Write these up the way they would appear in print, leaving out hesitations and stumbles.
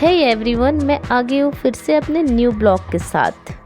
Hey everyone, मैं आ गई हूँ फिर से अपने न्यू ब्लॉग के साथ।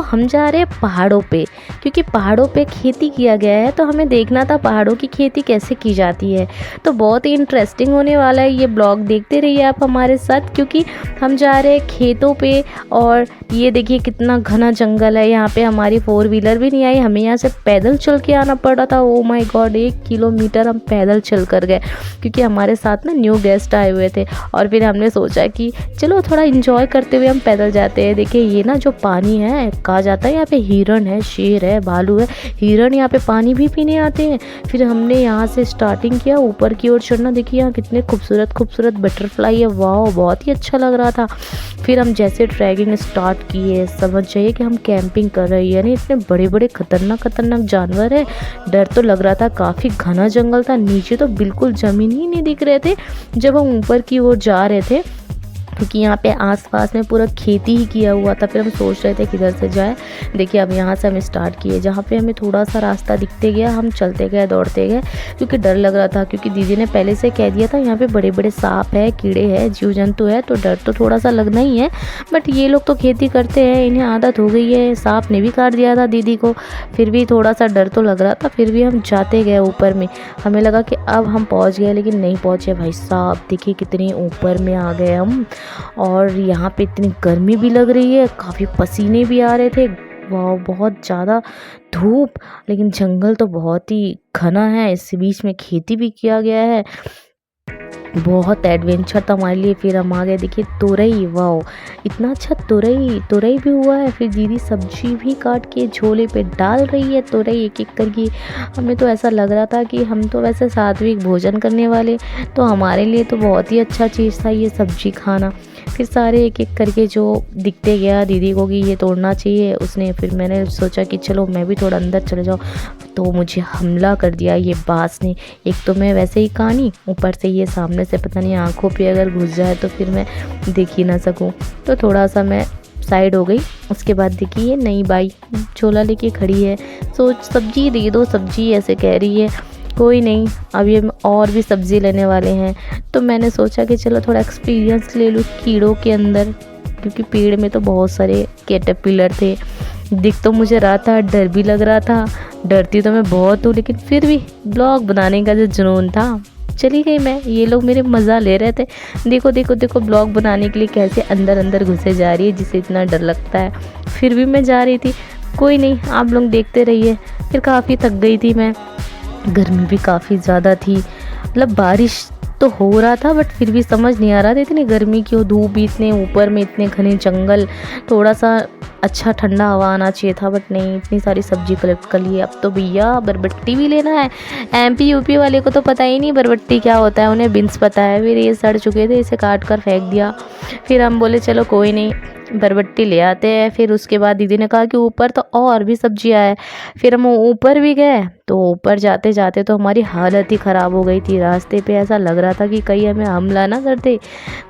हम जा रहे हैं पहाड़ों पे, क्योंकि पहाड़ों पे खेती किया गया है तो हमें देखना था पहाड़ों की खेती कैसे की जाती है। तो बहुत ही इंटरेस्टिंग होने वाला है ये ब्लॉग, देखते रहिए आप हमारे साथ, क्योंकि हम जा रहे हैं खेतों पे। और ये देखिए कितना घना जंगल है, यहाँ पे हमारी 4 व्हीलर भी नहीं आई, हमें यहाँ से पैदल चल के आना पड़ा था। ओ माय गॉड, 1 किलोमीटर हम पैदल चल कर गए, क्योंकि हमारे साथ ना न्यू गेस्ट आए हुए थे। और फिर हमने सोचा कि चलो थोड़ा इंजॉय करते हुए हम पैदल जाते हैं। देखिए ये ना जो पानी है, कहा जाता है यहाँ पे हिरन है, शेर है, भालू है, हिरन यहाँ पे पानी भी पीने आते हैं। फिर हमने यहाँ से स्टार्टिंग किया ऊपर की ओर चढ़ना। देखिए यहाँ कितने खूबसूरत खूबसूरत बटरफ्लाई है, वाह बहुत ही अच्छा लग रहा था। फिर हम जैसे ट्रैकिंग स्टार्ट किए, समझ जाइए कि हम कैंपिंग कर रहे हैं, यानी इतने बड़े बड़े खतरनाक खतरनाक जानवर है। डर तो लग रहा था, काफ़ी घना जंगल था, नीचे तो बिल्कुल ज़मीन ही नहीं दिख रहे थे जब हम ऊपर की ओर जा रहे थे, क्योंकि यहाँ पे आसपास में पूरा खेती ही किया हुआ था। फिर हम सोच रहे थे किधर से जाए। देखिए अब यहाँ से हम स्टार्ट किए, जहाँ पे हमें थोड़ा सा रास्ता दिखते गया हम चलते गए, दौड़ते गए, क्योंकि डर लग रहा था, क्योंकि दीदी ने पहले से कह दिया था यहाँ पे बड़े बड़े सांप है, कीड़े हैं, जीव जंतु है, तो डर तो थोड़ा सा लगना ही है। बट ये लोग तो खेती करते हैं, इन्हें आदत हो गई है, सांप ने भी काट दिया था दीदी को, फिर भी थोड़ा सा डर तो लग रहा था। फिर भी हम जाते गए ऊपर में, हमें लगा कि अब हम पहुँच गए, लेकिन नहीं पहुँचे भाई साहब। देखिए कितनी ऊपर में आ गए हम, और यहाँ पे इतनी गर्मी भी लग रही है, काफ़ी पसीने भी आ रहे थे, वाह बहुत ज़्यादा धूप। लेकिन जंगल तो बहुत ही घना है, इस बीच में खेती भी किया गया है, बहुत एडवेंचर था हमारे लिए। फिर हम आ गए, देखिए तुरई, वाह इतना अच्छा तुरई भी हुआ है। फिर दीदी सब्जी भी काट के झोले पे डाल रही है, तुरई एक एक करके। हमें तो ऐसा लग रहा था कि हम तो वैसे सात्विक भोजन करने वाले, तो हमारे लिए तो बहुत ही अच्छा चीज़ था ये सब्जी खाना। फिर सारे एक एक करके जो दिखते गया दीदी को कि ये तोड़ना चाहिए उसने, फिर मैंने सोचा कि चलो मैं भी थोड़ा अंदर चले जाऊँ, तो मुझे हमला कर दिया ये बाज ने। एक तो मैं वैसे ही कानी, ऊपर से ये सामने से पता नहीं आँखों पे अगर घुस जाए तो फिर मैं देख ही ना सकूँ, तो थोड़ा सा मैं साइड हो गई। उसके बाद देखिए ये नई बाई झोला लेके खड़ी है, सोच सब्जी दे दो, सब्जी ऐसे कह रही है। कोई नहीं, अब ये और भी सब्ज़ी लेने वाले हैं, तो मैंने सोचा कि चलो थोड़ा एक्सपीरियंस ले लूँ कीड़ों के अंदर, क्योंकि पेड़ में तो बहुत सारे कैटरपिलर थे। दिख तो मुझे रहा था, डर भी लग रहा था, डरती तो मैं बहुत हूँ, लेकिन फिर भी ब्लॉग बनाने का जो जुनून था, चली गई मैं। ये लोग मेरे मज़ा ले रहे थे, देखो देखो देखो ब्लॉग बनाने के लिए कैसे अंदर अंदर घुसे जा रही है, जिसे इतना डर लगता है। फिर भी मैं जा रही थी, कोई नहीं आप लोग देखते रहिए। फिर काफ़ी थक गई थी मैं, गर्मी भी काफ़ी ज़्यादा थी, मतलब बारिश तो हो रहा था बट फिर भी समझ नहीं आ रहा था इतनी गर्मी क्यों, धूप भी इतने ऊपर में, इतने घने जंगल, थोड़ा सा अच्छा ठंडा हवा आना चाहिए था, बट नहीं, इतनी सारी सब्जी कलेक्ट कर ली। अब तो भैया बरबट्टी भी लेना है। एमपी यूपी वाले को तो पता ही नहीं बरबट्टी क्या होता है, उन्हें बिन्स पता है। फिर ये सड़ चुके थे, इसे काट कर फेंक दिया। फिर हम बोले चलो कोई नहीं, बरबट्टी ले आते हैं। फिर उसके बाद दीदी ने कहा कि ऊपर तो और भी सब्जियां है। फिर हम ऊपर भी गए, तो ऊपर जाते जाते तो हमारी हालत ही ख़राब हो गई थी। रास्ते पे ऐसा लग रहा था कि कहीं हमें हमला ना कर दे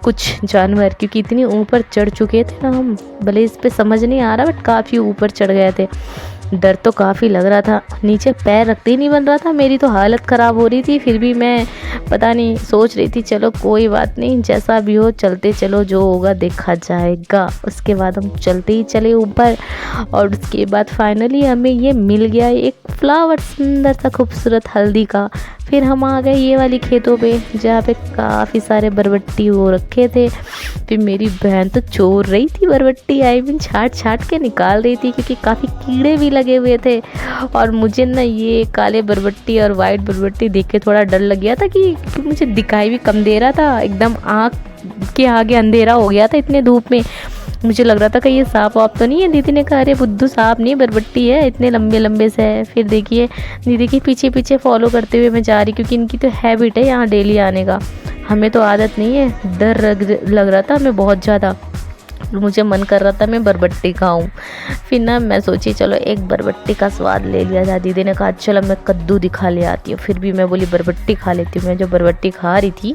कुछ जानवर, क्योंकि इतनी ऊपर चढ़ चुके थे ना हम, भले इस पे समझ नहीं आ रहा बट काफ़ी ऊपर चढ़ गए थे। डर तो काफ़ी लग रहा था, नीचे पैर रखते ही नहीं बन रहा था, मेरी तो हालत ख़राब हो रही थी। फिर भी मैं पता नहीं सोच रही थी चलो कोई बात नहीं, जैसा भी हो चलते चलो, जो होगा देखा जाएगा। उसके बाद हम चलते ही चले ऊपर, और उसके बाद फाइनली हमें ये मिल गया एक फ्लावर, सुंदर सा खूबसूरत हल्दी का। फिर हम आ गए ये वाली खेतों पे, जहाँ पे काफ़ी सारे बरबट्टी वो रखे थे। फिर मेरी बहन तो चोर रही थी बरबट्टी, आई मीन छाट छाट के निकाल रही थी, क्योंकि काफ़ी कीड़े भी लगे हुए थे। और मुझे ना ये काले बरबट्टी और वाइट बरबट्टी देख के थोड़ा डर लग गया था, कि मुझे दिखाई भी कम दे रहा था, एकदम आँख के आगे अंधेरा हो गया था इतने धूप में। मुझे लग रहा था कि ये सांप वाप तो नहीं है। दीदी ने कहा अरे बुद्धू सांप नहीं, बरबट्टी है, इतने लंबे लंबे से है। फिर देखिए दीदी के पीछे पीछे फॉलो करते हुए मैं जा रही, क्योंकि इनकी तो हैबिट है यहाँ डेली आने का, हमें तो आदत नहीं है। डर लग रहा था हमें बहुत ज़्यादा। मुझे मन कर रहा था मैं बरबट्टी खाऊं। फिर ना मैं सोची चलो एक बरबट्टी का स्वाद ले लिया जाए। दीदी ने कहा चलो मैं कद्दू दिखा ले आती हूँ। फिर भी मैं बोली बरबट्टी खा लेती हूँ। मैं जो बरबट्टी खा रही थी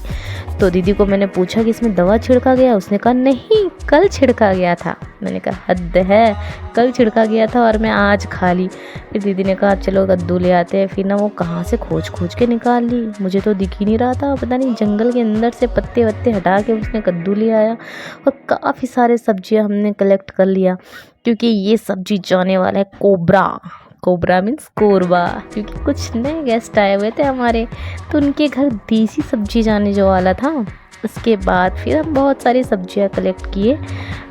तो दीदी को मैंने पूछा कि इसमें दवा छिड़का गया? उसने कहा नहीं, कल छिड़का गया था। मैंने कहा हद है, कल छिड़का गया था और मैं आज खा ली। फिर दीदी ने कहा चलो कद्दू ले आते हैं। फिर ना वो कहाँ से खोज खोज के निकाल ली, मुझे तो दिख ही नहीं रहा था। पता नहीं जंगल के अंदर से पत्ते वत्ते हटा के उसने कद्दू ले आया। और काफ़ी सारे सब्जियां हमने कलेक्ट कर लिया, क्योंकि ये सब्जी जाने वाला है कोबरा। कोबरा मीन्स कोरबा, क्योंकि कुछ नए गेस्ट आए हुए थे हमारे, तो उनके घर देसी सब्जी जाने जो वाला था। उसके बाद फिर हम बहुत सारी सब्जियां कलेक्ट किए,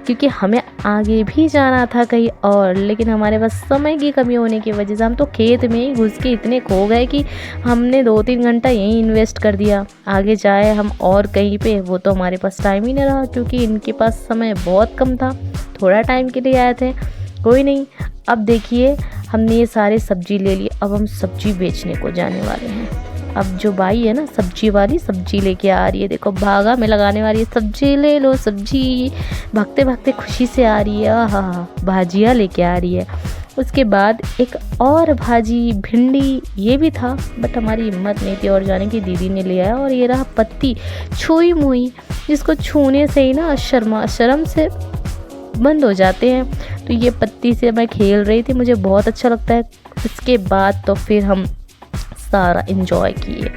क्योंकि हमें आगे भी जाना था कहीं और, लेकिन हमारे पास समय की कमी होने की वजह से हम तो खेत में ही घुस के इतने खो गए कि हमने 2-3 घंटा यहीं इन्वेस्ट कर दिया। आगे जाए हम और कहीं पे, वो तो हमारे पास टाइम ही नहीं रहा, क्योंकि इनके पास समय बहुत कम था। थोड़ा टाइम के लिए आए थे, कोई नहीं। अब देखिए हमने ये सारे सब्जी ले लिए, अब हम सब्जी बेचने को जाने वाले हैं। अब जो बाई है ना सब्जी वाली, सब्जी लेके आ रही है, देखो भागा में लगाने वाली है, सब्जी ले लो सब्जी, भागते भागते खुशी से आ रही है। हाँ, भाजिया लेके आ रही है। उसके बाद एक और भाजी भिंडी, ये भी था, बट हमारी हिम्मत नहीं थी और जाने की। दीदी ने ले आया। और ये रहा पत्ती छुई मुई, जिसको छूने से ही ना शर्म से बंद हो जाते हैं। तो ये पत्ती से मैं खेल रही थी, मुझे बहुत अच्छा लगता है। इसके बाद तो फिर हम सारा एंजॉय किए।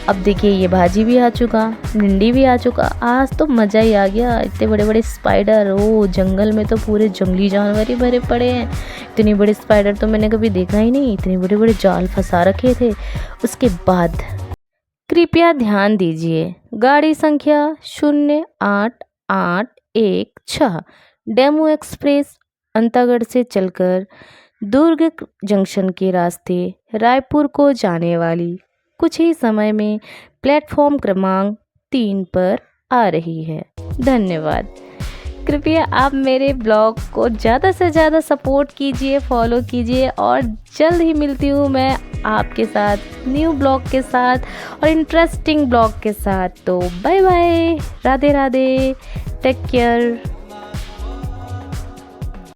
अब देखिए ये भाजी भी आ चुका, भिंडी भी आ चुका। आज तो मज़ा ही आ गया। इतने बड़े बड़े स्पाइडर, ओ जंगल में तो पूरे जंगली जानवर ही भरे पड़े हैं। इतने बड़े स्पाइडर तो मैंने कभी देखा ही नहीं। इतने बड़े बड़े जाल फंसा रखे थे। उसके बाद कृपया ध्यान दीजिए, गाड़ी संख्या 08816 डेमू एक्सप्रेस अंतागढ़ से चलकर दुर्ग जंक्शन के रास्ते रायपुर को जाने वाली कुछ ही समय में प्लेटफॉर्म क्रमांक 3 पर आ रही है। धन्यवाद। कृपया आप मेरे ब्लॉग को ज़्यादा से ज़्यादा सपोर्ट कीजिए, फॉलो कीजिए, और जल्द ही मिलती हूँ मैं आपके साथ न्यू ब्लॉग के साथ और इंटरेस्टिंग ब्लॉग के साथ। तो bye bye, Radhe Radhe, take care.